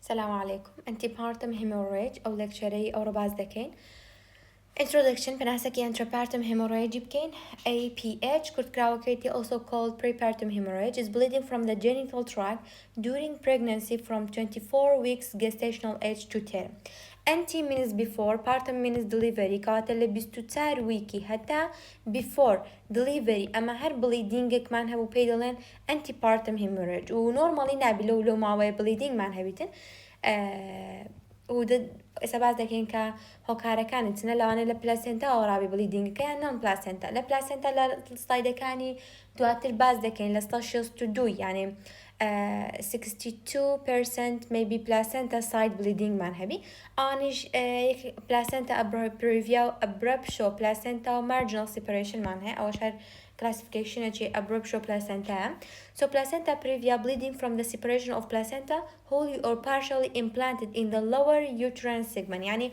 السلام عليكم. Antepartum hemorrhage أو lecture أو رباز دكين. Introduction بناسكي Antepartum hemorrhage بكين APH كرت كراوكيتي also called prepartum hemorrhage is bleeding from the genital tract during pregnancy from 24 weeks gestational age to term. Anti means before, partum means delivery كاتل بستوتار ويكي حتى before delivery أما هر bleeding كمان هبو بيدلين antepartum hemorrhage و normally نابي لو معوي bleeding مان هبيتن وده سباز دكين كا هوكارا كانت سنة لو أنا لبلاسينتا أو رابي بليدينج كان نون بلاسينتا لبلاسينتا لسلايدا كاني دواتر باز دكين لستاشيوس تدوي يعني 62% maybe placenta side bleeding man heavy آنش placenta previa abruptio placenta و marginal separation man هي أو شهر classification أشي abruptio placenta so placenta previa bleeding from the separation of placenta wholly or partially implanted in the lower uterine segment يعني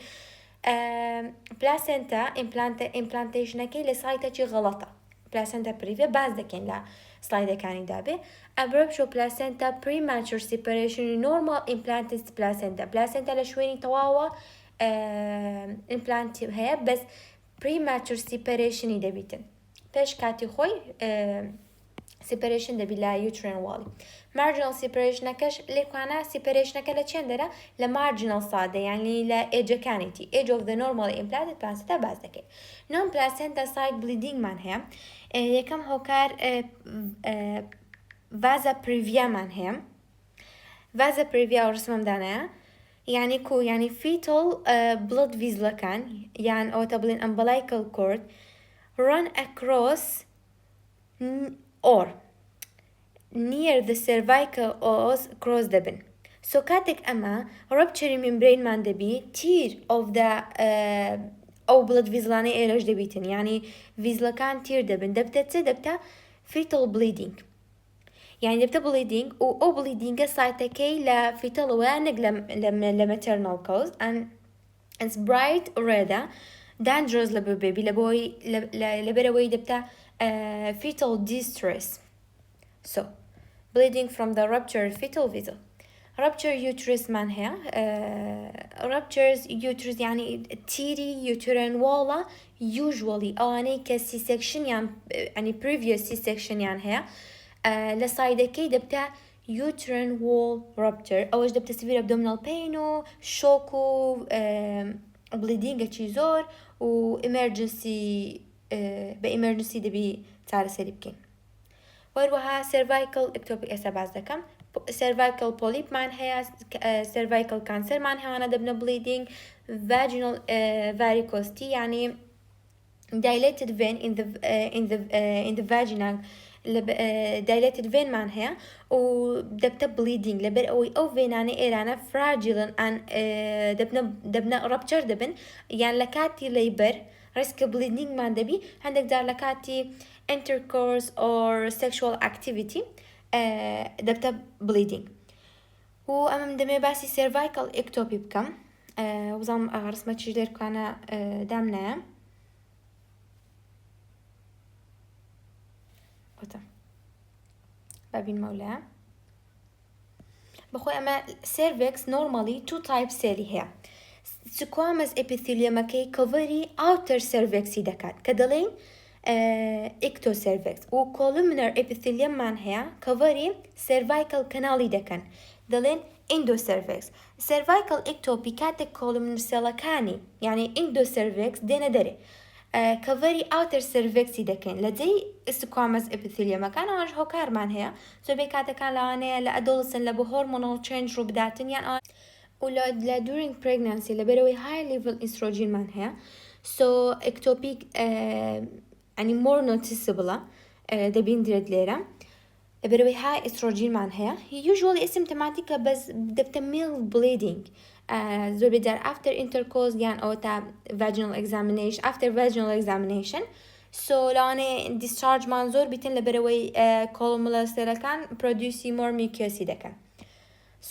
placenta implantation كي لسايتا شي غلطة placenta previa باز دكين لا سلايدا كاني دابي abruptio placenta premature separation normal implanted placenta لشويني تواوا implant هي بس premature separation دابيتن باش كاتي خوي separation دبي لا uterine wall marginal separation نكش لكوانا separation نكلا تشندرا ل marginal صادة يعني لا age كانتي age of the normally implanted placenta باز دكي non placenta side bleeding من هي يكم هوكار vaza previa من هي vaza previa ورسمم دانا يعني كو يعني fetal blood vessel كان يعني أو تبلين umbilical cord run across or near the cervical os cross دبن so كاتك أما rupture membrane من دبي tear of the أو blood vessel أنا إيرج دبيتن يعني vessel كان tear دبن دبتا fetal bleeding يعني دبتا bleeding أو bleeding سايتكي لا fetal وانق ل maternal cause and it's bright red dangerous لبيبي لبروي دبتا fetal distress so bleeding from the ruptured fetal vessel rupture uterus من هي ruptures uterus يعني تيري uterine wall usually أو يعني كسي section يعني previous C-section يعني هي لصايدة كي دبتا uterine wall rupture أوش دبتا severe abdominal pain و shock و bleeding أشيزور و emergency emergency دبي تعال سريبكين وروها cervical ectopic أسباز دكم cervical polyp مان هي cervical cancer مان هي أنا دبنا bleeding vaginal varicosity يعني dilated vein in the vagina dilated vein مان هي ودبنا bleeding لبر أو فيناني إيرانا fragile and دبنا rupture دبن يعني لكاتي labor risk bleeding مان دبي عندك دار لكاتي intercourse or sexual activity دبتا bleeding وأمام دمي باسي cervical ectopy بكم وزام رسمة شجر كان دامنا وتا بابين مولا بخوي أما cervix normally two types سيري هي squamous epithelium كي covery outer cervix دكات كدلين ectocervix و columnar epithelium مان هي covery cervical canal دكان دلين endocervix cervical ectopy كاتك columnar سلكاني يعني endocervix دينا دري covery outer cervix دكان لدي squamous epithelium مكان عنج هوكار مان هي so بكاتك كان لاني لأدولسن لبو hormonal change رو بداتن يعني ولا during pregnancy لبروي high level estrogen مان هي so ectopic يعني more noticeable دبين درد ليرة بروي high estrogen مان هي usually asymptomatic بس دبتا mild bleeding زور بدار after intercourse يعني أو تا vaginal examination after vaginal examination so لو أنا discharge مان زور بيتن لبروي columnar سيركان produce more mucus دكان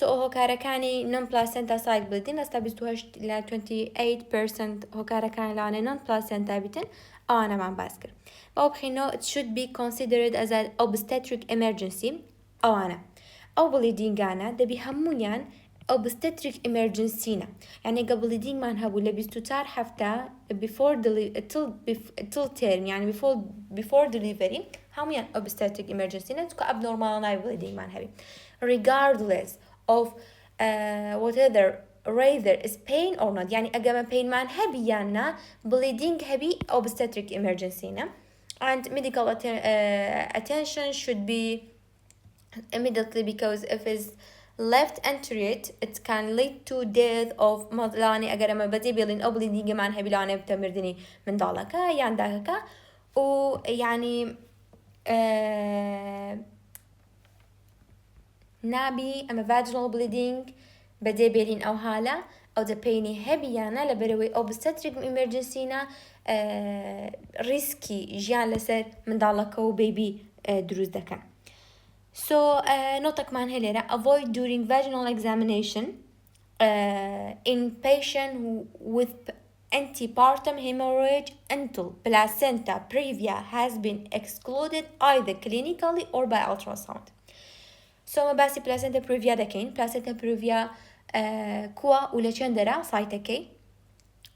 so هو كاركاني non placenta side bleeding استبستوهاش ل 28% هو كاركاني لاني non placenta بيتن أو أنا ما باسكر أو بخينو it should be considered as an obstetric emergency أو أنا أو bleeding أنا دبي همونيان obstetric emergency يعني قبل bleeding ما نهبو لبستوتار حفتة before till term يعني before delivery هم يعني obstetric emergency تكو abnormal ناي bleeding ما نهبي regardless of whatever rather is pain or not يعني أجمع pain ما نهبي يعني bleeding هبي obstetric emergency and medical attention should be immediately because if it's left untreated it can lead to death of مضلاني أجر ما بدي بيلين أو bleeding كمان هبي لانه بتمردني من ضالك يعني داك ويعني نابي أما vaginal bleeding بدي بيلين أو هالة أو دبيني هبي يعني لبروي obstetric emergency ريسكي جيان لسر من ضالك وبيبي دروز دكان. So نقطة كمان هليرة avoid during vaginal examination in patient with antepartum hemorrhage until placenta previa has been excluded either clinically or by ultrasound. So ما باسي placenta previa دكين placenta previa كوا ولا چندرا سايتكي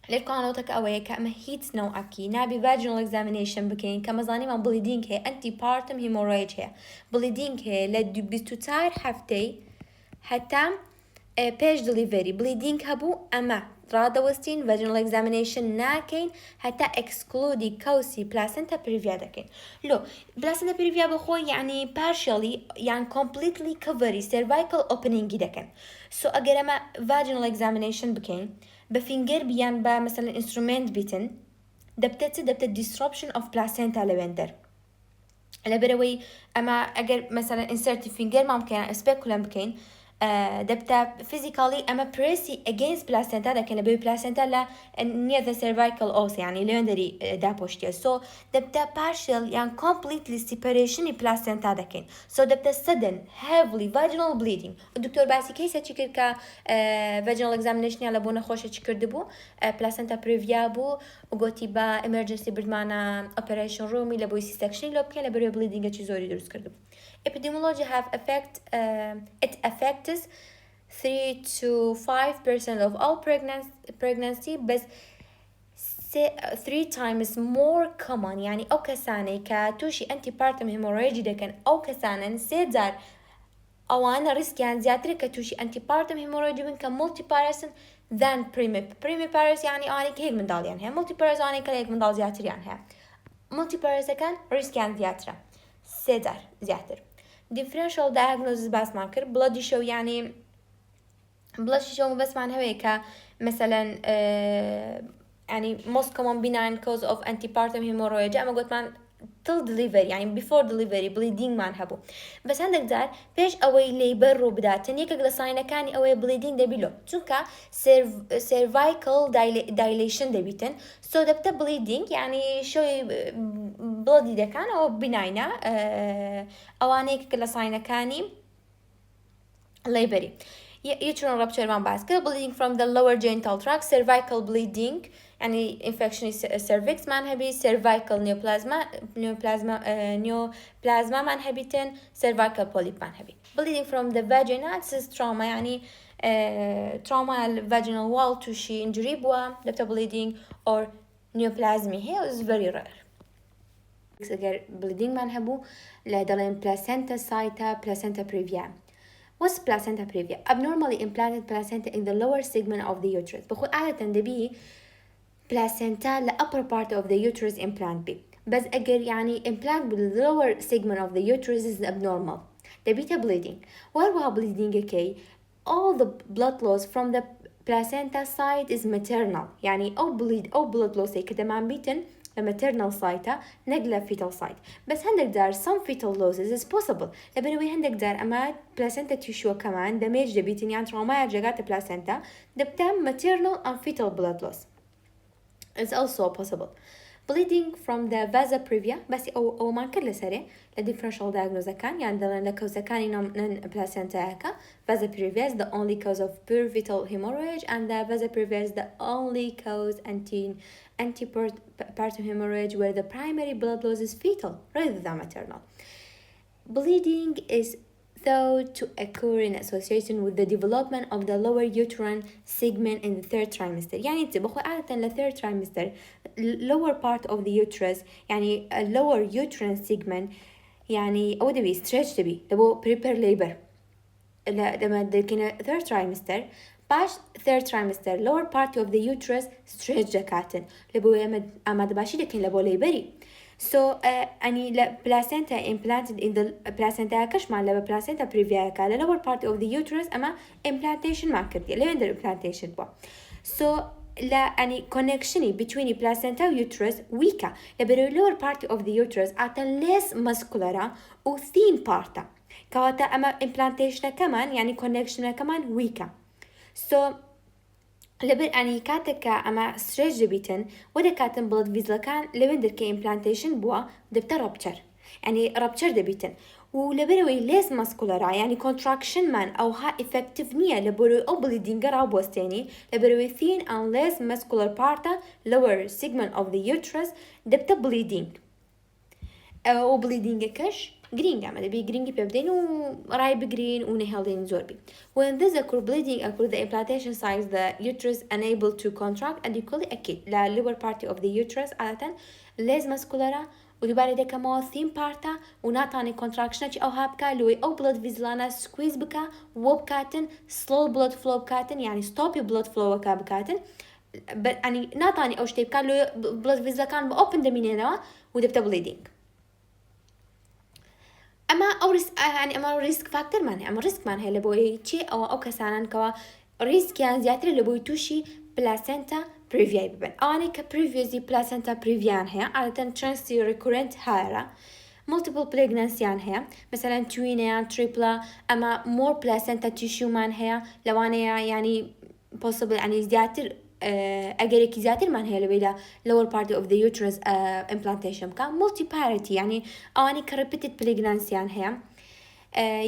للقانوتك أوي كأما هيت نوعكي نابي vaginal examination بكين كما زاني ما bleeding هي antepartum hemorrhage هي bleeding هي لدو بستوتار حفتي حتى page delivery bleeding هبو أما رادا وستين vaginal examination ناكين حتى exclude كوسي placenta previa دكين لو placenta previa بخوي يعني partially يعني completely covery cervical opening دكين so أجر ما vaginal examination بكين بفينجر بيان با مثلا instrument بيتن دبتت disruption of placenta لبندر لبروي أما أجر مثلا insert finger ما ممكن speculum بكين دبتا physically أما pressy against placenta لكن لبروي placenta لا near the cervical os يعني لندري دا بوشتيا so دبتا partial يعني completely separation placenta لكن so دبتا sudden heavily vaginal bleeding الدكتور باسي كيسة تشكر كا vaginal examination على بونا خوشة تشكر دبو placenta previa بو وقوتي با emergency بردمانا operation room لبوي c-section لبكين لبروي bleeding تشيزوري دروس كردبو epidemiology have it affects 3 to 5% of all pregnancy بس 3 times more common يعني أو كسانة كتوشي antepartum hemorrhage دكان أو كسانة سيدار أو أنا ريسك يعني زيادة كتوشي antepartum hemorrhage من multiparous than primiparous يعني أنا كهيك من دال يعني multiparous أنا كهيك من دال زيادة يعني multiparous كان ريسك يعني زيادة سيدار زيادة differential diagnosis بس ما كر blood show يعني blood show بس معناه هيك مثلا يعني most common benign cause of antepartum hemorrhage أما قلت مان till delivery يعني before delivery bleeding ما نهبو بس عندك دار بيش أوي labor وبداتن يك أقل صاينة كان أوي bleeding دبيلو تونكا cervical dilation دبيتن so دبتا bleeding يعني شوي bloody ده كان أو benign أواني يك أقل صاينة كاني labory uterine rupture ما باسكت bleeding from the lower genital tract cervical bleeding يعني infection cervix ما نهبي cervical neoplasma ما نهبيتن cervical polyp ما نهبي bleeding from the vagina this is trauma يعني trauma vaginal wall to she injury بوا دبتا bleeding or neoplasmy here is very rare أجر bleeding ما نهبو لدلين placenta sita placenta previa What's placenta previa? Abnormally implanted placenta in the lower segment of the uterus. بخو عادة دبي placenta the upper part of the uterus implant بي. بس أجر يعني implant بال lower segment of the uterus is abnormal. دبيتا bleeding. While we are bleeding okay, all the blood loss from the placenta side is maternal. يعني أو blood loss كده ما بيتن maternal site نقلة fetal site بس هندك دار some fetal losses is possible لبنوي هندك دار أما placenta tissue كمان damage دبيتن يعني trauma جاقات placenta دبتم maternal and fetal blood loss is also possible bleeding from the vasa previa بس أو ما كله سري the differential diagnosis كان يعني دلنا كوزا كان non placenta هكا vasa previa is the only cause of pure fetal hemorrhage and the vasa previa is the only cause antepartum hemorrhage where the primary blood loss is fetal rather than maternal. Bleeding is thought to occur in association with the development of the lower uterine segment in the third trimester. يعني انت بخو عادة ل third trimester lower part of the uterus يعني lower uterine segment يعني أو دبي stretch دبي دبو prepare labor لما دكنا third trimester باش third trimester lower part of the uterus stretch دكاتن لبو أما دباشي دكين لبو ليبري so يعني لا placenta implanted in the placenta كش مع لا placenta previa كلا lower part of the uterus أما implantation ما كردي لين implantation بوا so لا يعني connection between placenta و uterus weaker لبرو lower part of the uterus عطا less muscular و thin part كواتا أما implantation كمان يعني connection كمان weaker so لبر يعني كاتك أما stretch دبيتن وده كاتن blood vessel كان لبندر كي implantation بوا دبتا rupture يعني rupture دبيتن ولبروي less muscular يعني contraction man أو ها effective نية لبروي أو bleeding أو بوستيني لبروي thin and less muscular part lower segment of the uterus دبتا bleeding أو bleeding كش green عمل بي green بيبدين ورايب green ونهالين زوربي. When this occur bleeding occur the implantation size the uterus unable to contract adequately أكيد لا lower part of the uterus عادة less muscular ودباري ده كمان thin part ونعطاني contraction أو هابكا لوي أو blood vessel squeeze بكا وبكاتن slow blood flow بكاتن يعني stop blood flow بكاتن يعني نعطاني أو شتي بكا لوي blood vessel كان open دمينينا ودبتا bleeding. أما أو ريسك يعني أما ريسك فاكتور مانه أما ريسك مانه لبوي شيء أو كسانان كوا ريسك يعني زيادة لبوي توشي بلاسنتا بريفيا ببن أنا كبريفيوزي بلاسنتا بريفيان هي عادة ترانسي ريكورنت هايرا multiple pregnancy يعني هي مثلا توينيا تريبلا أما more placenta tissue مان هي لو أنا يعني possible يعني زيادة أجريك زيادة من هي لبيلا lower part of the uterus implantation كان multiparity يعني أني كrepeated pregnancy يعني هي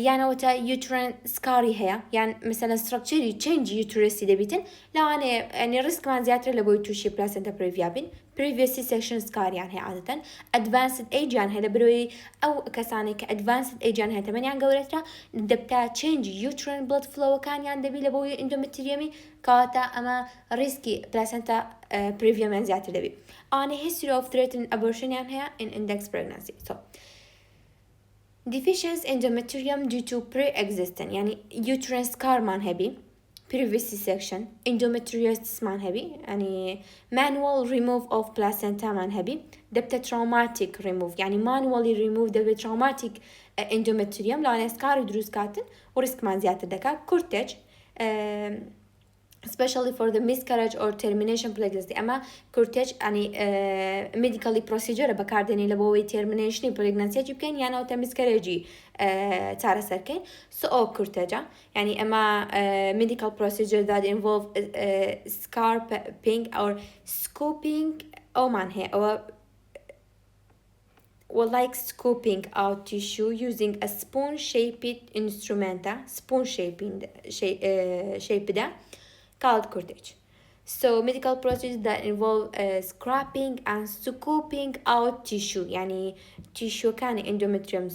يعني وتا uterine scarring هي يعني مثلا structure change uterus دبيتن لو أنا يعني risk من زيادة لبوي توشي placenta previa بين previous C-section scar يعني هي عادة advanced age يعني هي لبروي أو كساني advanced age يعني هي تمن يعني قولتها دبتا change uterine blood flow كان يعني دبي لبوي endometrium كاتا أما risky placenta previa من زيادة دبي أنا history of threatened abortion يعني هي in index pregnancy so deficiency endometrium due to pre-existing يعني uterine scar مان هبي previous C-section endometriosis مان هبي يعني manual remove of placenta مان هبي دبتا traumatic remove يعني manually remove دبتا traumatic endometrium لو أنا سكار دروس كاتن وريسك مان زيادة دكا كورتج especially for the miscarriage or termination pregnancy أما كورتج يعني medically procedure بكاردني لبوي termination pregnancy يمكن يعني أو miscarriage تارا سركين so كورتجا يعني أما medical procedure that involve scalping or scooping أو من هي أو like scooping out tissue using a spoon-shaped instrument spoon shaping shape ده called cortege. So medical procedures that involve scraping and scooping out tissue يعني tissue كان endometrium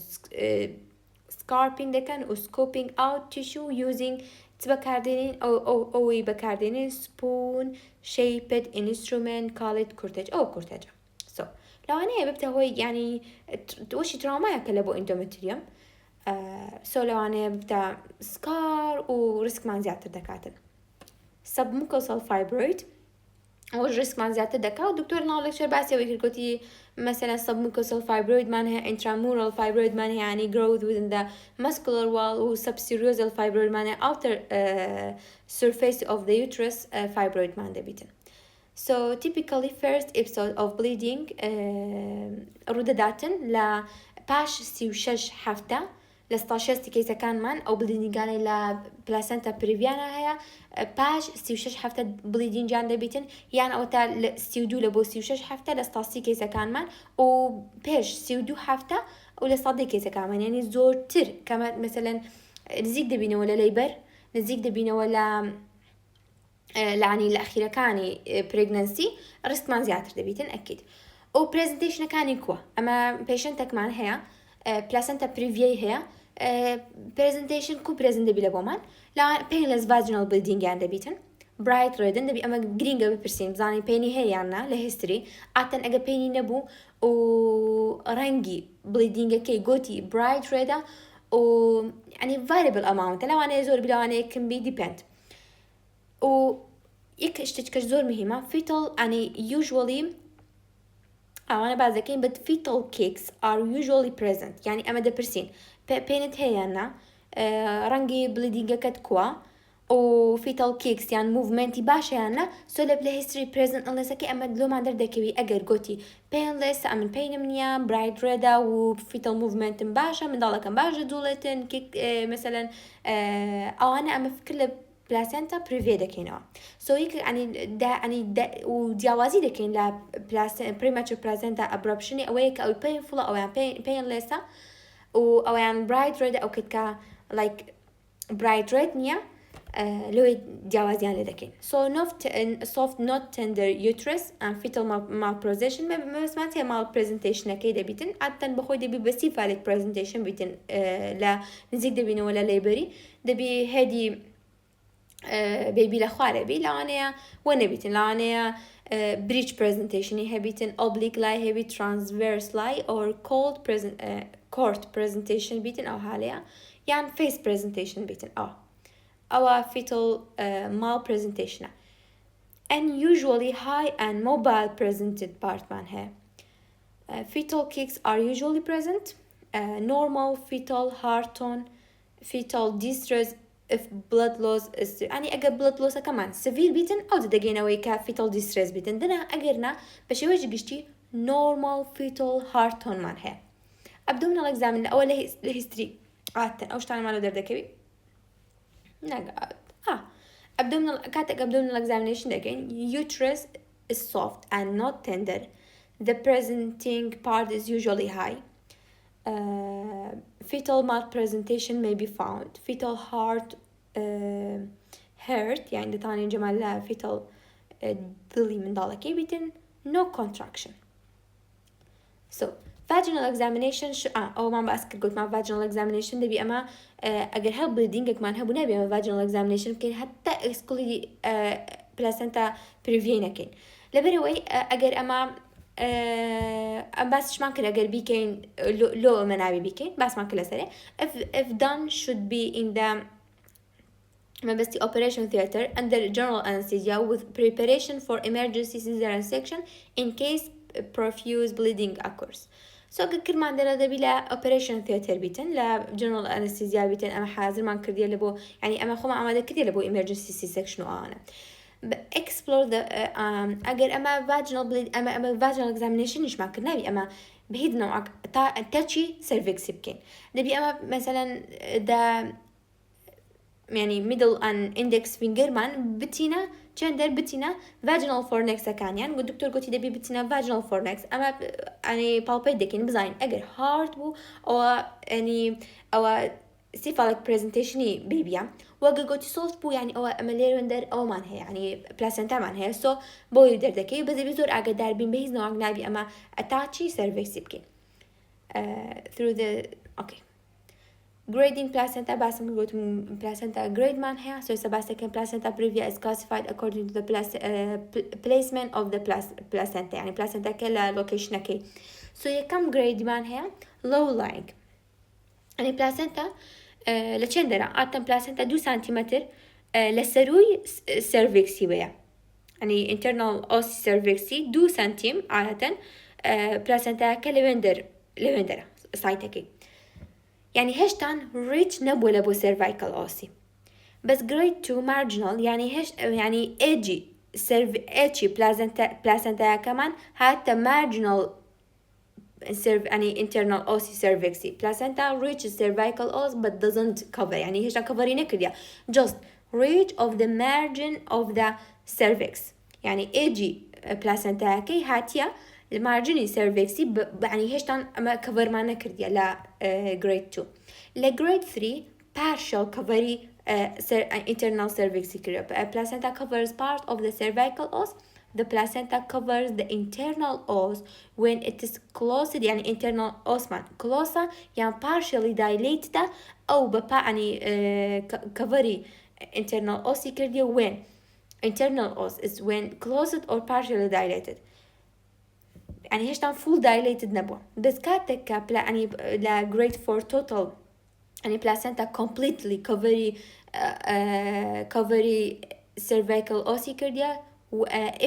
scarping ده كان و scooping out tissue using بكاردينين أو بكاردينين spoon shaped instrument called cortege أو cortege. So لو أنا ببدأ هو يعني وش تراما يكلبوا endometrium so لو أنا ببدأ scar وريسك مان زيادة الدكاترة submucosal fibroid أو الريسك مان زيادة الدكاترة والدكتور نقول لك شو بعسي ويقولي مثلا submucosal fibroid معناها intramural fibroid معناها يعني growth within the muscular wall و subserosal fibroid معناها outer surface of the uterus fibroid معناها بيتن. So typically first episode of bleeding ردداتن لا باش سيوشش حفتة لستاشيستي كيسا كان من أو bleeding يعني لا placenta بريفيانا هي باش سيوشش حفتة bleeding جان دبيتن يعني أو تا سيودو لبو سيوشش حفتة لستاشي كيسا كان من و باش سيودو حفتة ولستادي كيسا كان من يعني زور تر كما مثلا نزيق دبينا ولا ليبر نزيق دبينا ولا يعني الأخيرة كاني pregnancy ريسك مان زيادة دبيتن أكيد و presentation كاني كوا أما patientك مان هي placenta previa هي presentation كو present دبي لبومان لا painless vaginal bleeding يعني دبيتن bright red دبي أما green قبل برسين بزاني painy هي يعني لهستري عتن أجا painy نبو و رنجي bleeding كي قوتي bright red و يعني variable amount لو أنا زور بلا أنا can be depend و يك اشتكش زور مهمة fetal يعني usually أنا بعد ذكين but fetal cakes are usually present يعني أما دبرسين pained هي أنا رنجي bleeding كتكوا و fetal cakes يعني movementi باشا أنا so لبلا history present unless كي أما دلو ما عندر دكوي أجر قوتي painless أمن pain منيا bright red و fetal movement باشا من ضلك باشا دولتن كيك مثلا أو أنا أما في كل بلاسنتا بريفي دكينا سو هيك يعني دا ودياوازي دكين لا premature placenta abruption او هيك او painful او يعني painless او يعني bright red او كتكا like bright red نيا لو دياوازيان لدكين so soft not tender uterus and fetal malposition ما سمعتها malpresentation كيدا بيتن عادة بخوي دبي بسيفة لك presentation بيتن لا نزيد دبي ولا ليبري دبي هادي بيبي لخواره بي لانيا ونبيتن لانيا breech presentation هبيتن oblique lie هبي transverse lie or court presentation بيتن أو حاليا يعني face presentation بيتن أو fetal malpresentation and usually high and mobile presented part man هي fetal kicks are usually present normal fetal heart tone fetal distress if blood loss is يعني أجر blood loss كمان severe بيتن أو تدقينا ويكا fetal distress بيتن دنا أجرنا بشي وجه قشتي normal fetal heart tone من هي abdominal examine أول history عادة أوش تاني مالو دردكبي نقعد abdominal كاتك abdominal examination again uterus is soft and not tender the presenting part is usually high fetal malpresentation may be found fetal heart hurt يعني تاني جمال fetal ضلي من ذلك بيتن no contraction so vaginal examination أو ما بأسكر قلت مع vaginal examination دبي أما أجر هل bleeding كمان هبو نبي أما vaginal examination كين حتى اسكولي placenta preview كين لبروي أجر أما بس ما كل أجر بيكين لو منابي بيكين بس ما كل سري if done should be in the ما بس operation theater under general anesthesia with preparation for emergency cesarean section in case profuse bleeding occurs so كل ما عندنا ده بلا operation theater بيتن لا general anesthesia بيتن أما حاضر ما كردي لبو يعني أما خما أما ده كردي لبو emergency section وأنا explore the أجر أما vaginal bleed أما vaginal examination إيش ما كنا بي أما بهيد نوع تاتشي cervix بكين نبي أما مثلا ده يعني middle and index finger من بتينا gender بتينا vaginal fornix كان يعني الدكتور قلت دبي بتينا vaginal fornix أما يعني palpate دكين بزين أجر hard بو أو يعني أو cephalic presentation بيبيا وأجر قلت soft بو يعني أو أملير وندر أو مان هي يعني placenta مان هي so بو يقدر دكي بس بيزور أجر داربين بهيز نوع نبي أما attachy cervix بكين through the okay grading placenta بس نقول placenta grade man here so second placenta previa is classified according to the placement of the placenta يعني placenta كلا location كي so يكم grade man here low lying يعني placenta لتشندرا عادة placenta 2 سنتيمتر لسروي cervix ويا يعني internal os cervix 2 سنتيم عادة placenta كليفندر سايتكي يعني هشتان rich نبو لبو cervical أوسي بس grade 2 marginal يعني يعني edgy placenta كمان حتى marginal يعني internal ossy cervix placenta reaches cervical os but doesn't cover يعني هشتان coverين كريا just reach of the margin of the cervix يعني edgy placenta كي هاتيا المارجيني سيرفيكسي يعني هشتان أما كفر ما نكرديا لا grade 2 لا grade 3 partial covery internal cervix placenta covers part of the cervical os the placenta covers the internal os when it is closed يعني internal os man closed يعني partially dilated أو بقى يعني covery internal os يكردي when internal os is when closed or partially dilated يعني هيش تام full dilated نبوة بس كاتك يعني لا grade for total يعني placenta completely covery cervical ossicardia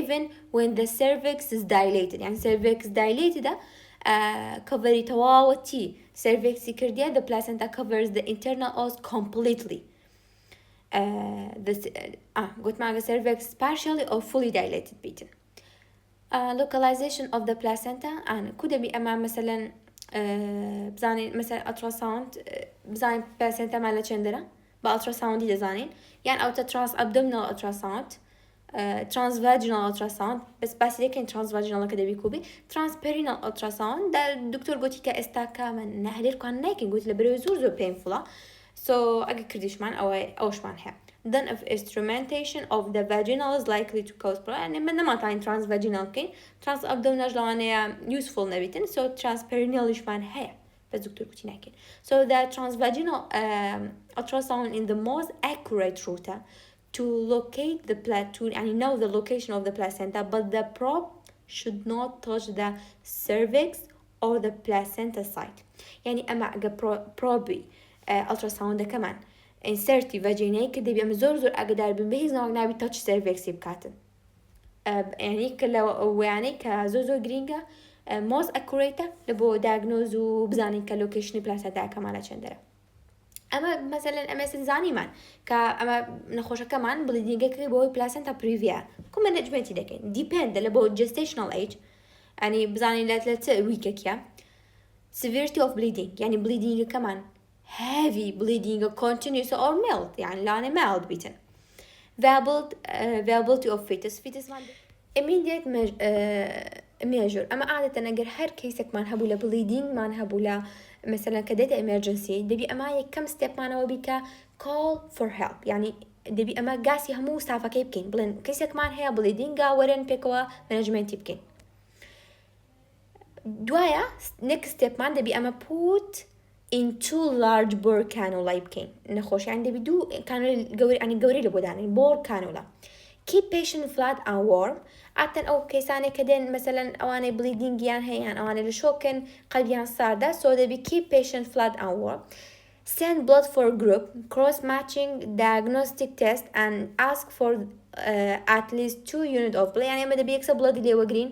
even when the cervix is dilated يعني cervix dilated ده covery تواوتي cervix cardia the placenta covers the internal os completely قلت معك cervix partially or fully dilated بيتن localization of the placenta أنا كده بأما مثلا بزاني مثلا ultrasound بزاني placenta مالا چندرا با ultrasound دي زانين يعني أو trans abdominal ultrasound transvaginal ultrasound بس لكن transvaginal كده بيكوبي transperineal ultrasound ده الدكتور قلت كا استاكا من نهلير كان ناكن قلت لبرو زور painful so أجي كرديش مان أو شمان هي then if instrumentation of the vaginal is likely to cause problem يعني من ما تعين transvaginal كين trans abdominal جلوانيا useful نبيتن so transperineal شمان هي بس دكتور قلت ناكن so the transvaginal ultrasound in the most accurate route to locate the plateau and know the location of the placenta but the probe should not touch the cervix or the placenta site يعني أما probe ultrasound كمان insert vaginae كده بيعمل زور أقدر بنبهز نوع نبي touch cervix بكاتن يعني كلا ويعني كزوزو جرينجا most accurate لبو diagnose وبزاني كلوكيشن placenta كمان چندره اما مثلا زاني مان اما نخوشه كمان بليدینگ که بوی placenta previa كم management دكين depend لبو gestational age يعني بزاني لات ويك كيا severity of bleeding يعني bleeding كمان heavy bleeding continuous or mild يعني لانه mild بيتن viability of fetus immediate measure اما عادة نقر هر كيسك ما نهبو لا bleeding ما نهبو لا مثلا كداتا emergency دبي أما كم step معنا وبيكا call for help يعني دبي أما قاسي همو سافا كيبكين بلين كيسك مان هيا بليدينغا ورن بيكوا management يبكين دوايا next step مان دبي أما put into large bore cannula يبكين نخوش يعني دبي دو كانوا يعني قوري لبوداني bore cannula keep patient flat and warm عادة أو كيساني كدين مثلا أواني bleeding يعني هيان أواني لشوكن قلبيان صاردا so they be keep patient flat and warm send blood for group cross matching diagnostic test and ask for at least 2 unit of blood يعني ماذا بيكسب blood اللي هو green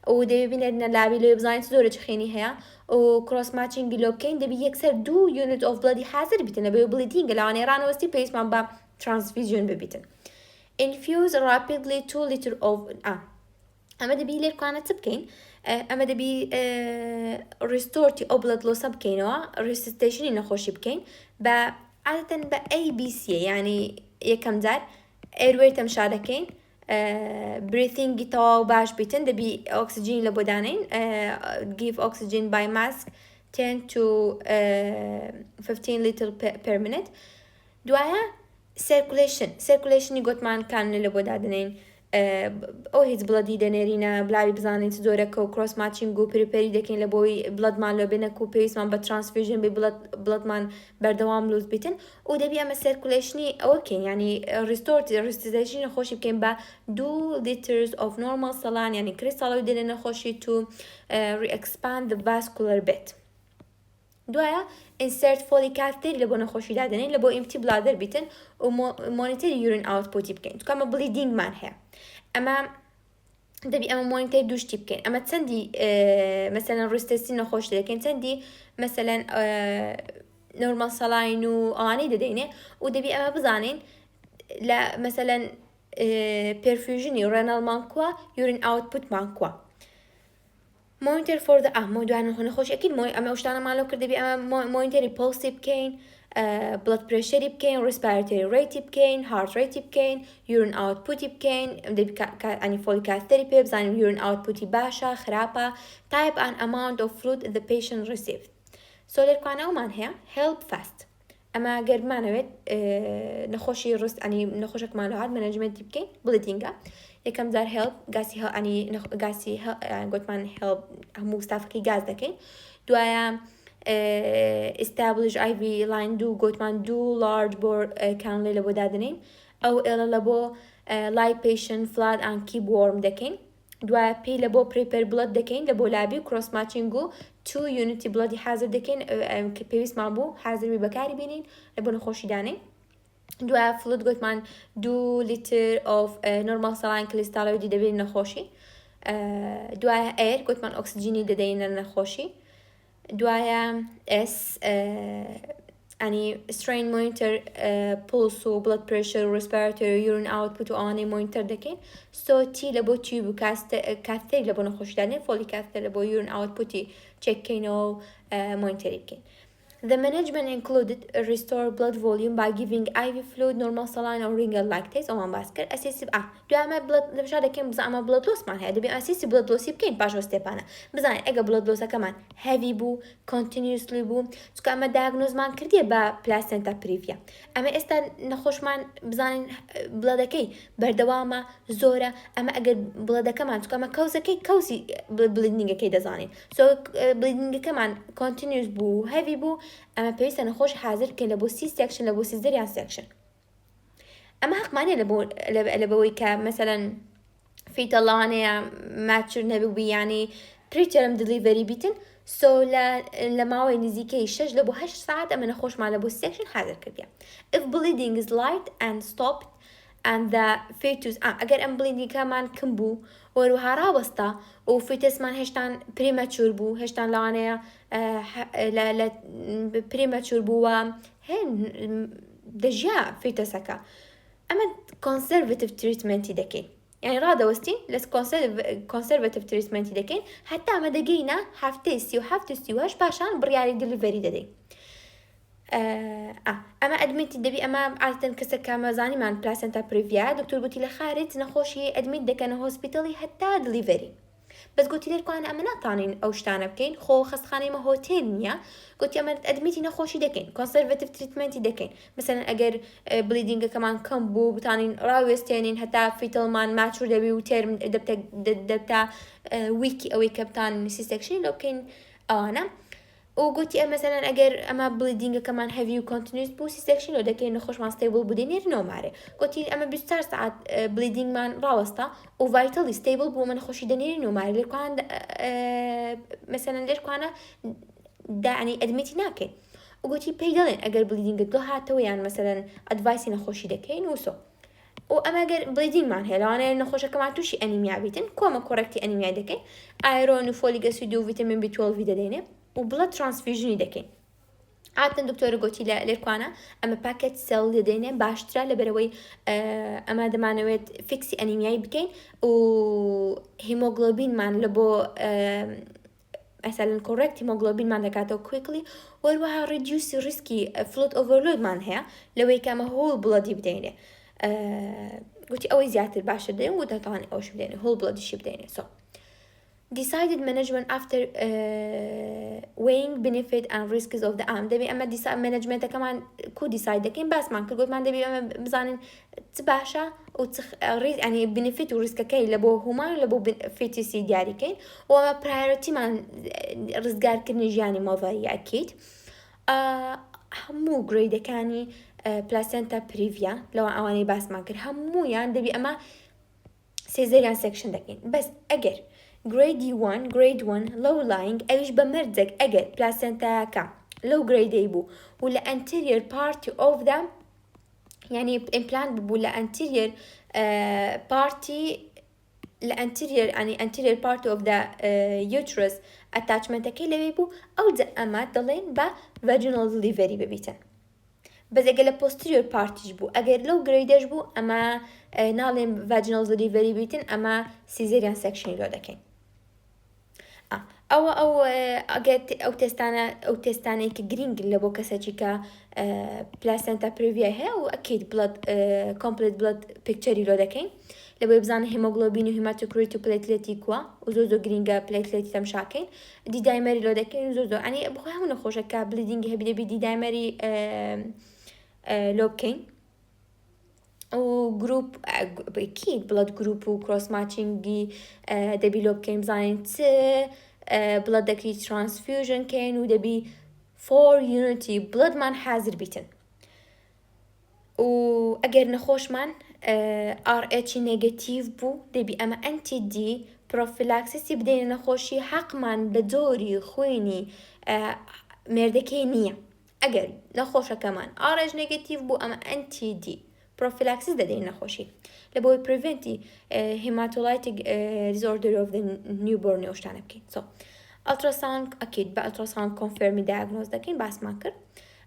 ودبي بيننا لابي لو بزاين تزورة تخيني هيا و cross matching لو كين دبي يكسر 2 unit of blood حاضر بيتنا بيو bleeding لو أنا رانو وستي بيس ما با transfusion ببيتن infuse rapidly 2 liter of أما دبي لير كانت سبكين أما دبي restore أو blood loss سبكينوا resuscitation نخوش بكين عادة ABC يعني يكم زار airway تمشاركين breathing تواو باش بيتن دبي oxygen لبودانين give oxygen by mask 10 to 15 liter per minute دوايا circulation يقول مان كان لبودادنين او هیچ بلادی دنیرینا بلایی بزنید زوره کو cross matching و پریپری دکین لبوی بلاد مان لبنه کو پیس من با transfusion بی بلاد مان بردوام لوز بیتن و دبی اما circulationی اوکی یعنی restoration خوشی بکن با 2 liters of normal saline یعنی کریستالوی دلنا خوشی to re-expand the vascular bed دوایا insert folic acid لبو نخوشی دادنین لبو empty bladder بیتن و monitor urine output بکن تو کما bleeding من هست اما دبي اما مونيتور دوش تبكين اما تسندي مثلا رستسين خوش لكن تسندي مثلا نورمال سلاين واني ددينه ودبي اما بزانين لا مثلا perfusion renal مانكوا urine output مانكوا monitor for the مودوان نخوش اكيد اما وشتانا مالو كرد دبي اما monitor pulse يبكين blood pressure يبكين respiratory rate يبكين heart rate يبكين urine output يبكين يعني folic acid therapy بزاني urine output باشا خرابة type and amount of fluid the patient received so لركوانا ومان هي help fast اما قرب ما نويت نخوشي يعني نخوشك مالو عاد management يبكين bleeding یەکەم جار هێڵپ گاسی ئەنی گاسی گوتمان هێڵپ هەموو ستافەکەی گاز دەکەین. دوایە ئێستابلیش IV لاین 2 گوتمان 2 لارج بۆر کانڵێ لە بۆ دادنین. ئەو ئێڵە لە بۆ لایپیشن فلات ئان کیبوارم دەکەین. دوایە پێی لە بۆ پریپەر بڵەت دەکەین لە بۆ لابی کرۆس ماچینگ و 2 یونیتی بڵەتی حازر دەکەین کە پێویستمان بوو حازروی بەکاری بینین لە بۆ نەخۆشیدانەی. دوایە فلوت گوتمان 2 لیتر ئۆف نۆرمال سەلاین کلیستاڵەوەی دەبێت نەخۆشی. دوایە ئێر گوتمان ئۆکسجینی دەدەینە نەخۆشی. دوایە S ئەنی سترین مۆنیتەر پڵس و بڵد پرێشر و ڕسپیراتۆری یورین ئاوتپوت و ئەوانەی مۆنیتەر دەکەین. تی لە بۆ تیوب و کاستەر لە بۆ نەخۆشیدانێ فۆلی کاستەر لە بۆ یورین ئاوتپوتی چێککەینەوە و مۆنیتەری بکەین. The management included restore blood volume by giving IV fluid, normal saline or ringer lactase. ئەوان باس کرد ئەسیسی دوامە لەشا دەکەین بزان ئەمە بڵد لۆسمان هەیە دەبێت ئەسیسی بڵد لۆسی بکەین پاشۆ ستێپانە بزانین ئەگە بڵد لۆسەکەمان هەوی بوو کۆنتینیوسلی بوو چکە ئەمە دایگنۆزمان کردیە بە پلاسێنتا پریڤیا. ئەمە ئێستا نەخۆشمان بزانین بڵدەکەی بەردەوامە زۆرە ئەمە ئەگەر بڵدەکەمان چکە ئەمە کەوزەکەی کەوسی بلیدنینگەکەی دەزانین بلیدنینگەکەمان کۆنتینیوس بوو هەوی بوو ئەمە پێویستە نەخۆش حازر بکەین لە بۆ سی سێکشن لە بۆ سیزەریان سێکشن. ئەمە حەقمانیە لە بەوەی کە مەسەلەن فیتەڵانەیە ماچر نەبوو ینی پریتەرم دلیڤەری بیتن لە ماوەی نزیکەی 6 لە بۆ 8 ساعت ئەمە نەخۆشمان لە بۆ سێکشن حازر کردیە. If bleeding is light and stopped and the fetus ئەگەر ئەم بلیدینگەکەمان کم بوو وەروها ڕاوەستا و فیتسمان هێشتان پریمەچور بوو هێشتان لەوانەیە لە پریمەچور بووە دەژیا فیتەسەکە ئەمە کۆنسەرڤەتیڤ تریتمنتی دەکەین یعنی ڕادەوەستین لە کۆنسەرڤەتیڤ تریتمنتی دەکەین هەتا ئەمە دەگەینە هەفتەی 37 پاشان بڕیاری دلیڤەری دەدەین. ئەمە ئەدمیتی دەبی ئەمە ئاتەن کەسە کامەزانیمان پلاسێنتا پریڤیا دکتۆر گوتی لە خارج نەخۆشی ئەدمیت دەکەنە هۆسپیتاڵی هەتا دلیڤەری بەس گوتی لێرکوانە ئەمە ناتوانین ئەو شتانە بکەین خۆ خەستخانەیمە هۆتێل نییە گوتی ئەمە ئەدمیتی نەخۆشی دەکەین کۆنسەرڤەتیڤ تریتمنتی دەکەین مەسەلەن ئەگەر بلیدینگەکەمان کەم بوو بتانین ڕاوێستێنین هەتا فیتڵمان ماچور دەبی و تێرم دەبتە ویکی ئەوەی کە بتانین سی سێکشنی لۆ بکەین ئەوانە و گوتی مەسەلەن ئەگەر ئەمە بلیدینگەکەمان هەوی و کۆنتینیوس بوو سی سێکشن لۆ دەکەین نەخۆشمان ستێبڵ بودێنێرنەوە مارێ گوتی ئەمە 24 ساعت بلیدینگمان ڕاوەستا و ڤایتەڵی ستێبڵ بوو من خۆشی دەنێرنەوە مارێ لێرکوان مەسەلەن لێرکوانە داعنی ئەدمیتی ناکەین و گوتی پێی دەڵێن ئەگەر بلیدینگت دۆ هاتەوە یان مەسەلەن ئەدڤایسی نەخۆشی دەکەین وسۆ و ئەمە ئەگەر بلیدینگمان هەیە لەوانەیە نەخۆشەکەمان تووشی ئەنیمیا بیتن کۆمە کۆڕەکتی ئەنیمیای دەکەین ئایرۆن و فۆلیک ئەسید و ڤیتامین B12 دەدەینێ و بڵد ترانسفیژنی دەکەین ئاتن دکتۆرە گوتی لێرکوانە ئەمە پاکێت سێڵ دەدەینێ باشترە لەبەرەوەی ئەمە دەمانەوێت فیکسی ئەنیمیای بکەین و هیمۆگلۆبینمان لە بۆ مثلا correct hemoglobinمان دەکاتەوە quickly وەروەها reduce ریسکی fluid overloadمان هەیە لەوەی کە ئەمە whole blood بدەینێ گوتی ئەوەی زیاتر باشە دەین و دەتوانێت ئەوش بدەینێ whole bloodیشی بدەینێ decided management after weighing benefit and risks of the arm دەبێت ئەمە مانجمنتەکەمان کو دیساید دەکەین باسمان کرد گوتمان دەبێت ئەمە بزانین چ باشە و ینی بنفیت و ریسکەکەی لە بۆ هومان لە بۆ فیتیسی دیاریکەین و ئەمە پرایۆرەتیمان ڕزگارکردنی ژیانی مۆڤەری ئەکیت هەموو گرێدەکانی پلاسێنتا پریڤیا لەوە ئەوانەی باسمان کرد هەموویان دەبێت ئەمە سێزەریان سێکشن دەکەین بەس ئەگەر grade 1 grade 1 low lying ئەویش بە مەرجێک ئەگەر پلاسێنتاکە low grade بوو و لە anterior party of the يعني implant ببوو لە anterior party لە anterior يعني anterior party of the uterus attachmentەکەی لەوێ بوو ئەو ئەمە دەڵێن بە vaginal delivery ببیتن بەس ئەگەر لە posterior partyش بوو ئەگەر low gradeش بوو ئەمە ناڵێن vaginal delivery بیتن ئەمە cesarean section لۆ دەکەین ئەو تێستانەی کە گرنگ لە بۆ کەسێکی کە پلاسێنتا پریڤیا هەیە و ئەکیت کۆمپلیت بڵد پیکچەری لۆ دەکەین لەبەوەی بزانە هیمۆگلۆبین و هیماتوکریت و پلێتلێتی کووە و زۆر گرنگە پلێتلێتی تەمشاکەین دیدایمەری لۆ دەکەین زۆر ئەنی بخۆی هەموو نەخۆشەکە بلیدینگی هەبی دەبی دیدایمەری لۆ بکەین وجروب أكيد بلاد جروب وكروس ماتشنج دبي لوب كيم زاين بلاد دكي ترانسفيوجن كين ودبي فور يونيتي بلاد مان حازر بيتن وأجر نخوش من RH نيجاتيف بو دبي أما أنتي دي بروفيلاكسيس يبدين نخوشي حق من بدوري خويني مردكينية أجر نخوشة كمان RH نيجاتيف بو أما أنتي دي بروفيلاكسيس ددين نخوشي لبوي بريفنتي هيماتولايتيك disorder of the newborn يوشتانا بكين so ultrasound أكيد بالتراساوند confirm diagnose دكين بس ما كر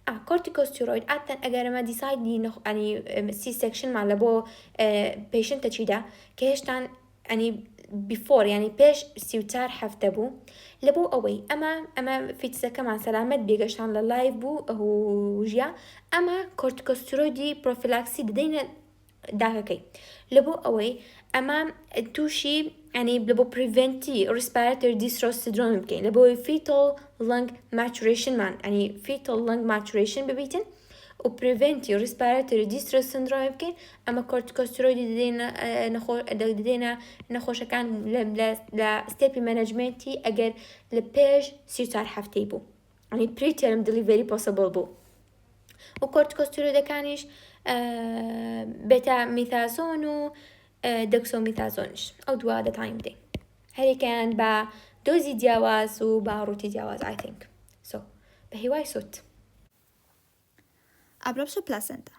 corticosteroid عادة أجر ما decide دي يعني سي سكشن مع لبو patient تشيدا كهشتان يعني before يعني بيش سيوتار حفتبو لبو أوي أما في تسكة مع سلامة بيجاشتان للايف بو هو جيا أما corticosteroid prophylaxis دينا داكي لبو أوي أما توشي يعني لبو preventi respiratory distress syndrome بكين لبو fetal lung maturation man يعني fetal lung maturation ببيتن و preventi respiratory distress syndrome بكين أما corticosteroid دينا نخوش كان ل step managementي أجر لبيج سيطار حفتيبو يعني preterm delivery possible بو وكورتيكوستيرويد كانش بيتا ميثازون و دكسو ميثازونش أو دواء دا تايم دي هري كان با دوزي دياواز و با روتي دياواز I think so بهواي سوت Abruption placenta.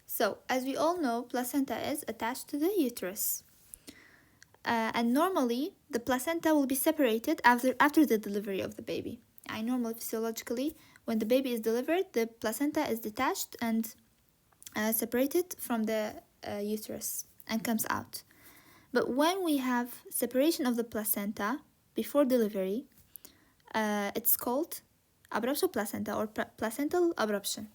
So, as we all know, placenta is attached to the uterus. And normally, the placenta will be separated after the delivery of the baby. Normally, physiologically, when the baby is delivered, the placenta is detached and separated from the uterus and comes out. But when we have separation of the placenta before delivery, it's called abruption placenta or placental abruption.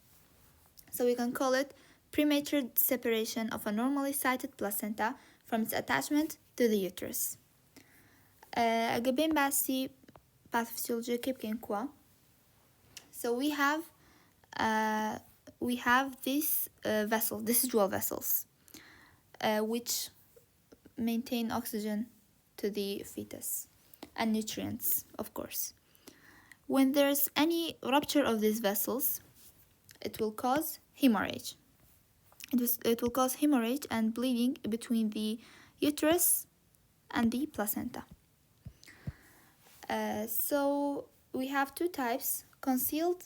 So we can call it premature separation of a normally sited placenta from its attachment to the uterus. So we have these vessels, decidual vessels, which maintain oxygen to the fetus and nutrients, of course. When there's any rupture of these vessels, it will cause hemorrhage. It will cause hemorrhage and bleeding between the uterus and the placenta. So we have two types, concealed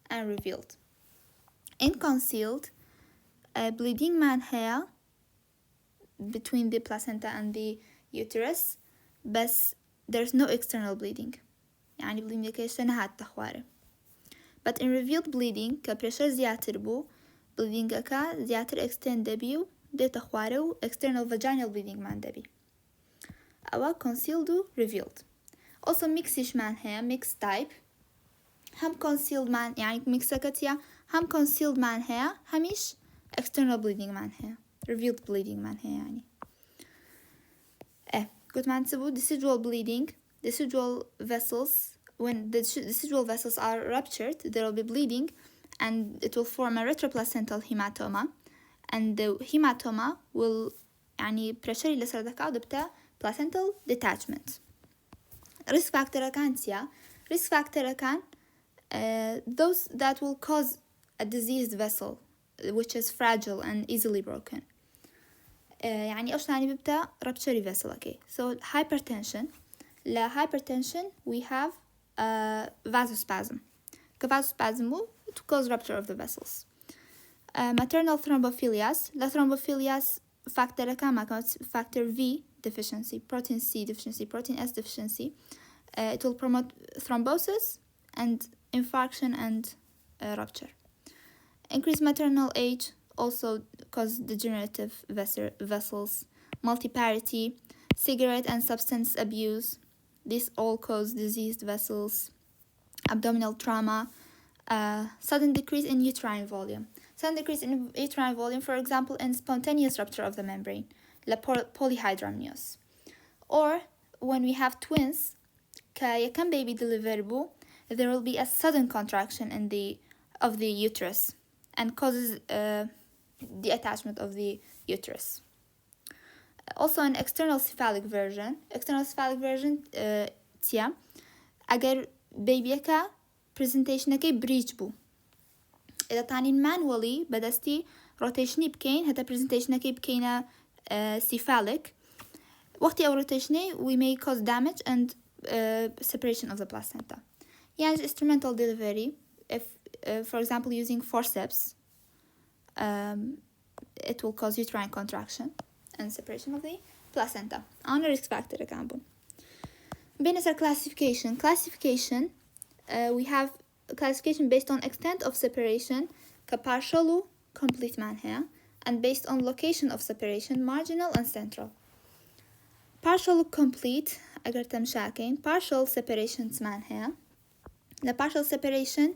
and revealed. In concealed, bleeding منحية between the placenta and the uterus, but there's no external bleeding. يعني bleeding كيشتنها التخواري. But in revealed bleeding كبريشر زياتر بو bleeding كا زياتر extend دبيو دي تخوارو external vaginal bleeding man دبي أو concealed و revealed. Also mixish man هي mixed type هم concealed man يعني mixed كتيا هم concealed man هي هميش external bleeding man هي revealed bleeding man هي يعني قلت ما نسبو decidual bleeding decidual vessels. When the decidual vessels are ruptured, there will be bleeding and it will form a retroplacental hematoma, and the hematoma will pressure اللي صار دكا دبتا placental detachment. Risk factor كانتيا risk factor كان those that will cause a diseased vessel which is fragile and easily broken. إيش ببتا rupture vessel. Okay, so hypertension. La hypertension we have vasospasm. Vasospasm to cause rupture of the vessels. Maternal thrombophilias. La thrombophilias factor factor V deficiency, protein C deficiency, protein S deficiency. It will promote thrombosis and infarction and rupture. Increased maternal age also cause degenerative vessels. Multiparity, cigarette and substance abuse. These all cause diseased vessels. Abdominal trauma, sudden decrease in uterine volume. Sudden decrease in uterine volume, for example, in spontaneous rupture of the membrane, polyhydramnios. Or when we have twins, كان baby deliverable, there will be a sudden contraction of the uterus and causes detachment of the uterus. Also an external cephalic version تيا اگر بيبيكا presentationكي بريج بو إذا تانين manually بدستي روتيشني بكين هتا presentationكي بكينا cephalic وقتي أو روتيشني we may cause damage and separation of the placenta. يعني instrumental delivery if for example using forceps it will cause uterine contraction and separation of the placenta. On a risk factor example. Benessar classification we have classification based on extent of separation partial complete manher and based on location of separation marginal and central. Partial complete اگر تمشاكين partial separations manher. The partial separation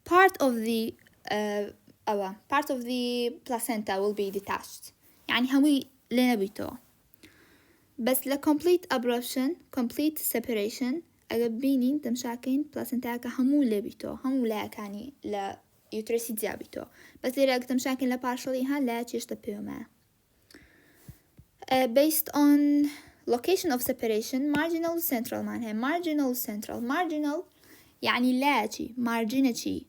part of the placenta will be detached يعني همي لنا بيتو بس ل complete abruption complete separation أجبيني تمشاكين placenta همو لبيتو همو لا كاني لا uterus بيتو بس لي تمشاكين ل partially ها لا تشيش تبيو معه. Based on location of separation marginal central معناها marginal يعني لاجي marginity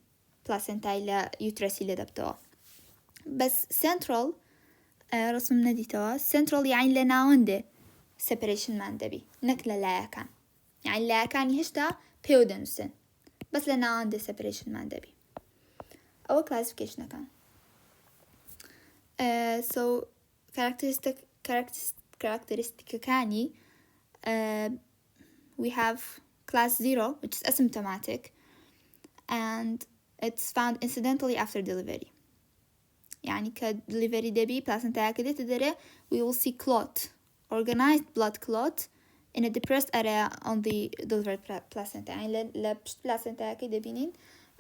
placenta إلى uterus إلى دبتو بس central رسم نديتوا central يعني لنا عنده separation ما ندبي نكلا لا كان يعني لا كان يهشتا بيودنسن بس لنا عنده separation ما ندبي أو classification كان so characteristic كاني we have class 0 which is asymptomatic and it's found incidentally after delivery يعني delivery دبي placenta كده تدري we will see clot organized blood clot in a depressed area on the delivered placenta يعني لبشت placenta كده بينين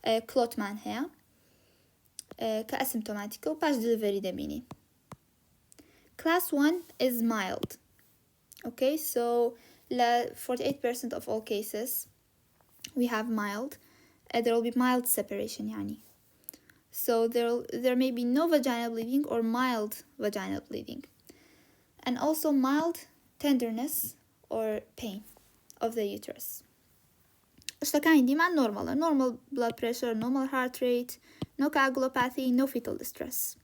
clot معناها كأسيمتوماتيك وباش delivery دبينين. Class 1 is mild. Okay, so 48% of all cases we have mild. There will be mild separation يعني. So there may be no vaginal bleeding or mild vaginal bleeding. And also mild tenderness or pain of the uterus. اشتكاين دي مع normal blood pressure, normal heart rate, no coagulopathy, no fetal distress.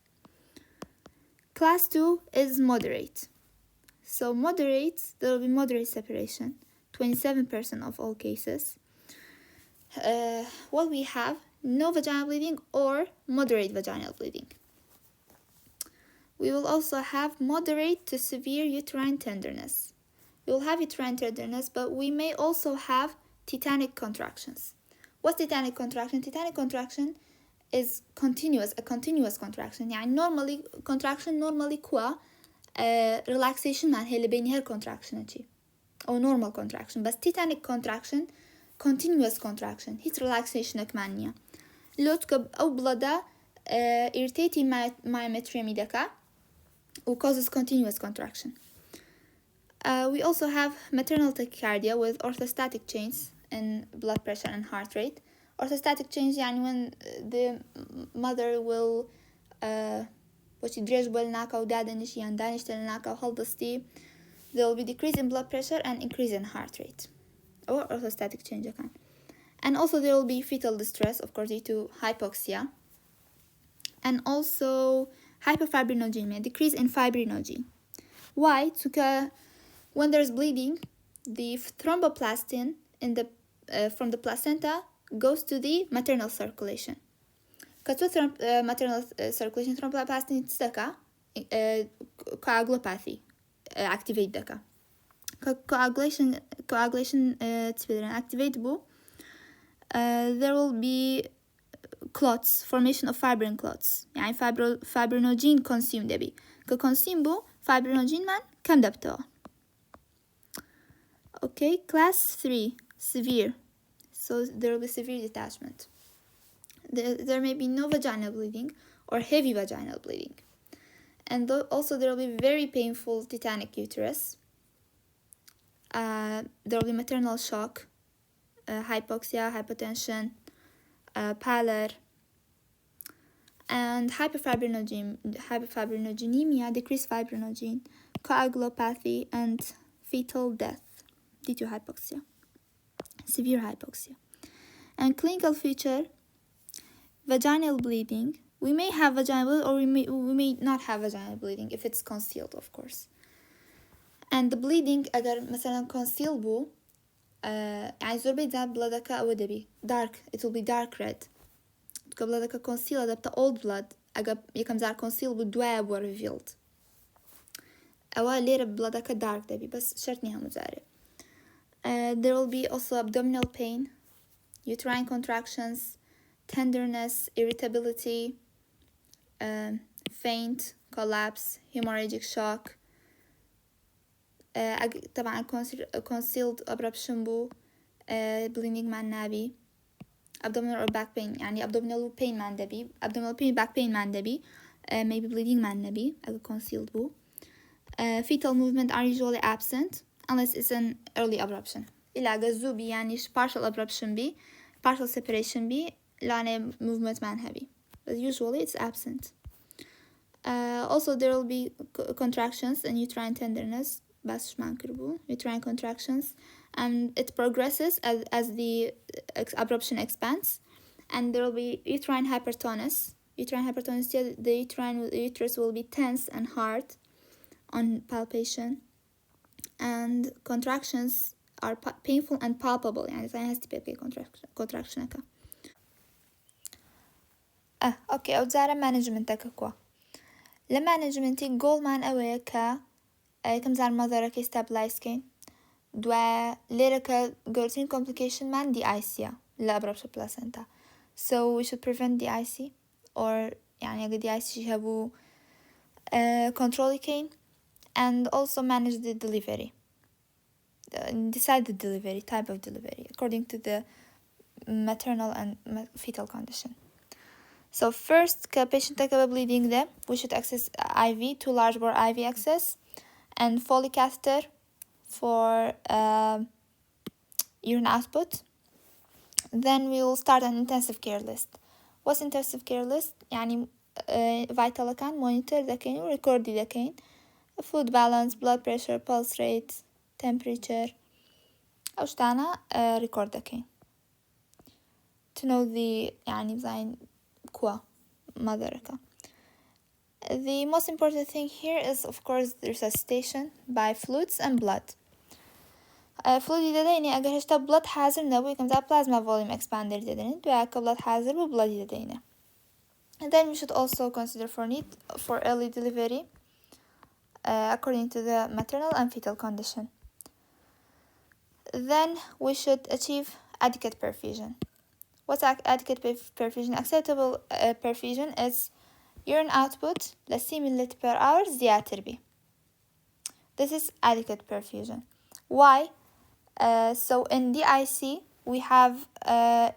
Class 2 is moderate. So moderate, there will be moderate separation, 27% of all cases. What we have, no vaginal bleeding or moderate vaginal bleeding. We will also have moderate to severe uterine tenderness. We will have uterine tenderness, but we may also have tetanic contractions. What's tetanic contraction? Tetanic contraction is a continuous contraction. يعني normally كوا relaxation معناها اللي بينها contraction أو normal contraction بس tetanic contraction continuous contraction هيت relaxation كمانية لوتكب أو بلدا irritating myometrium دكا و causes continuous contraction. We also have maternal tachycardia with orthostatic change in blood pressure and heart rate. Orthostatic change يعني when the mother will وتدريج بالناكا ودادنش ياندانش تلناكا وهالدستي there will be decrease in blood pressure and increase in heart rate or orthostatic change again. And also there will be fetal distress of course due to hypoxia and also hyperfibrinogenemia, decrease in fibrinogen. Why? Because when there's bleeding the thromboplastin in the from the placenta goes to the maternal circulation. Because maternal circulation thromboplastin تستكا coagulopathy activate دكا. Coagulation activate بو there will be clots, formation of fibrin clots. يعني fibrinogen consume دبي. consume بو fibrinogen man كم دبتوا. Okay, class 3, severe. So there will be severe detachment. There may be no vaginal bleeding or heavy vaginal bleeding. And also there will be very painful tetanic uterus. There will be maternal shock, hypoxia, hypotension, pallor. and hyperfibrinogenemia, decreased fibrinogen, coagulopathy, and fetal death due to hypoxia, severe hypoxia. And clinical feature, vaginal bleeding. We may have vaginal bleeding or we may not have vaginal bleeding if it's concealed, of course. And the bleeding أجر مثلا conceal بو يعني زور بيدا bloodaka أو دبي dark, it will be dark red. تبقى bloodaka conceal أدبتا old blood أجر يكم زار conceal بو دواء بو revealed. أو ليرة bloodaka dark دبي بس شرطني هم زاري. There will be also abdominal pain, uterine contractions, tenderness, irritability, faint, collapse, hemorrhagic shock. طبعا concealed abruption بو bleeding man نبي abdominal or back pain يعني abdominal pain man دبي abdominal pain back pain man دبي maybe bleeding man نبي concealed بو fetal movement are usually absent unless it's an early abruption إلا جزو بي يعني partial abruption بي partial separation بي لانه movement man heavy but usually it's absent. Also there will be contractions and uterine tenderness بس ما نكربو uterine contractions and it progresses as the abruption expands and there will be uterine hypertonus. The uterus will be tense and hard on palpation and contractions are painful and palpable يعني زي هستي contraction أكا. أوكي أو زارة management أكا كوا لمانجمنتي goal مان أوي كا كم زار مذرة كي stabilize كين دوا ليركا جورتين complication مان دي IC لا أبربش placenta so we should prevent the IC or يعني أجد the IC هبو control كين and also manage the delivery decide the delivery type of delivery according to the maternal and fetal condition. So first patient takaba bleeding ده we should access IV to large bore IV access and Foley catheter for urine output. Then we will start an intensive care list. What's intensive care list؟ يعني vital كان monitor ذكين و record ذكين food balance, blood pressure, pulse rate, temperature أو شتانا record ذكين to know the يعني زين كوا مذركة. The most important thing here is of course the resuscitation by fluids and blood. fluid يديني أجر هشتا blood حازر نبوي كم plasma volume expander يديني دواك blood حازر و blood يديني. And then we should also consider for need for early delivery according to the maternal and fetal condition. Then we should achieve adequate perfusion. What's adequate perfusion? Acceptable perfusion is urine output ل 6 ml per hour زيادة بي. This is adequate perfusion. Why? So in DIC we have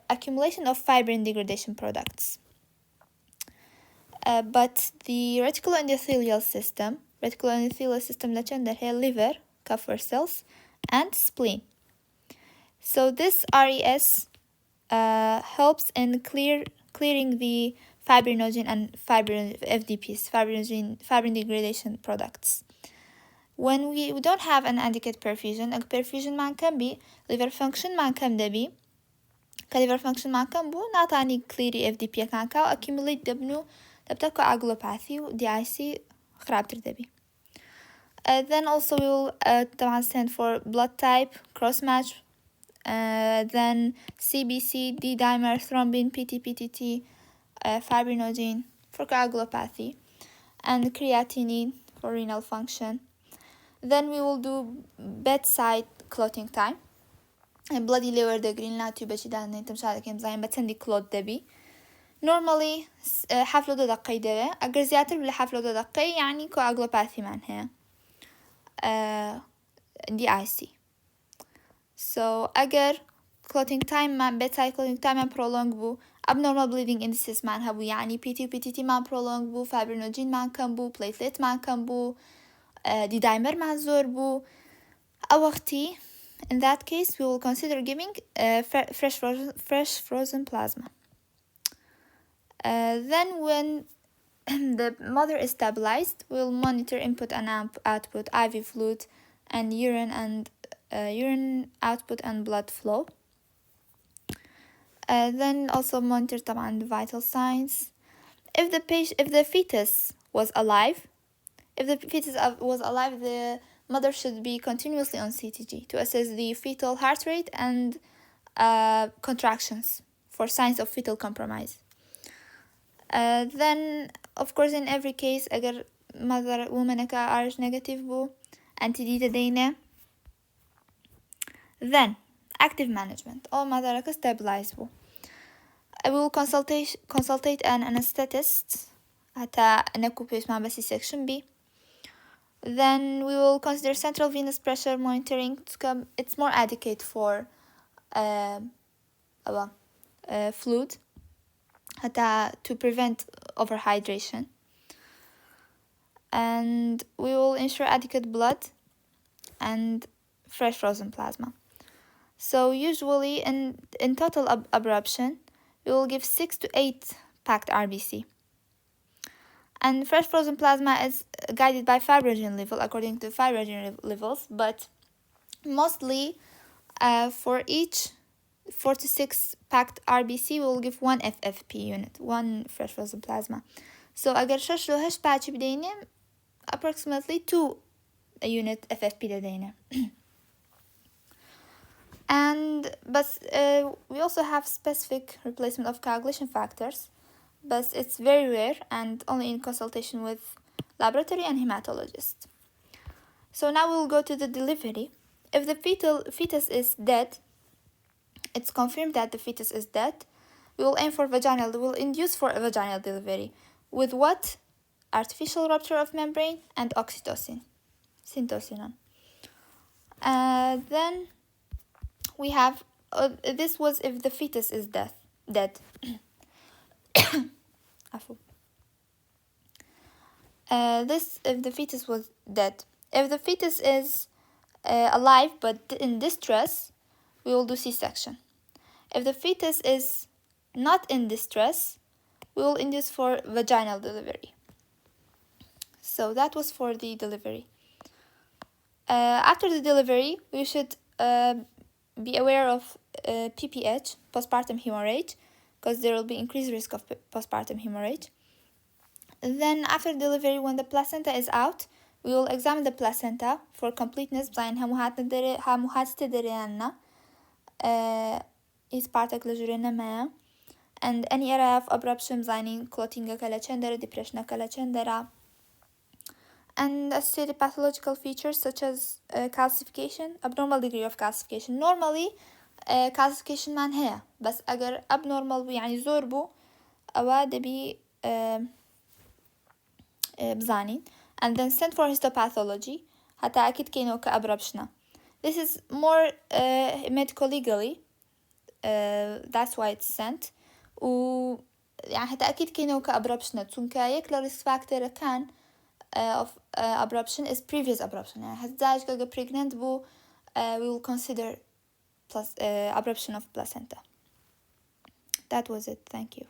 accumulation of fibrin degradation products. But the reticuloendothelial system لچندر هي liver, Kupffer cells, and spleen. So this RES helps in clearing the fibrinogen and FDPs, fibrin degradation products. When we don't have an adequate perfusion, a perfusion man can be liver function man can be liver function man can be not any clear FDP can ka accumulate دبنو دبتا coagulopathy و DIC خرابتر دبي. Then also we will stand for blood type, cross match, then CBC, D-dimer, thrombin, PT-PTT, fibrinogen for coagulopathy, and creatinine for renal function. Then we will do bedside clotting time. bloody liver the green لا تبى ده إنت مش عارف كم زين بتسندي clot دبي. Normally حفلة دقيقة ده أجر زيادة بلا حفلة دقيقة يعني coagulopathy من هي DIC. So أجر clotting time man bedside clotting time man prolong بو abnormal bleeding indices man هبو يعني PT و PTT man prolong بو fibrinogen man كم بو platelet man كم بو D-dimer man زور بو أوقتي in that case we will consider giving fresh frozen plasma. Then when the mother is stabilized, we'll monitor input and output, IV fluid, and urine output and blood flow. Then also monitor طبعا the vital signs. If the fetus was alive, the mother should be continuously on CTG to assess the fetal heart rate and contractions for signs of fetal compromise. Then of course in every case أجر mother woman ka RH negative بو antidata دينا. Then active management all mother ka stabilize بو. I will consultate an anesthetist حتى نكو بيش مع بس section B. Then we will consider central venous pressure monitoring. It's more adequate for fluid to prevent overhydration. And we will ensure adequate blood and fresh frozen plasma. So usually in total abruption, we will give 6 to 8 packed RBC. And fresh frozen plasma is guided by fibrinogen level according to fibrinogen levels, but mostly for each 4 to 6 packed RBC we will give 1 FFP unit, 1 fresh frozen plasma. So أقدر ششلو هش patch بدينا approximately 2 unit FFP لدينا. But we also have specific replacement of coagulation factors, but it's very rare and only in consultation with laboratory and hematologist. So now we'll go to the delivery. If the fetus is dead, it's confirmed that the fetus is dead, we will aim for we'll induce for a vaginal delivery. With what? Artificial rupture of membrane and oxytocin, syntocinon. Then we have, this was if the fetus is dead. This if the fetus was dead. If the fetus is alive but in distress, we will do C-section. If the fetus is not in distress, we will induce for vaginal delivery. So that was for the delivery. After the delivery, we should be aware of PPH, postpartum hemorrhage, because there will be increased risk of postpartum hemorrhage. Then after delivery, when the placenta is out, we will examine the placenta for completeness بزين هموهات تدرينا is particular ما and any area of abruption بزين clotting كلا chandera, depression كلا chandera, and associated pathological features such as calcification, abnormal degree of calcification. Normally calcification man هي بس أجر abnormal يعني زوربو أو دبي بزانين and then sent for histopathology حتى أكيد كينو كأبربشنا. This is more medical legally, that's why it's sent. و يعني حتى أكيد كينو كأبربشنا تون كايك لريسك فاكتور كان of abruption is previous abruption. يعني هزاج كاجا pregnant بو we will consider abruption of placenta. That was it. Thank you.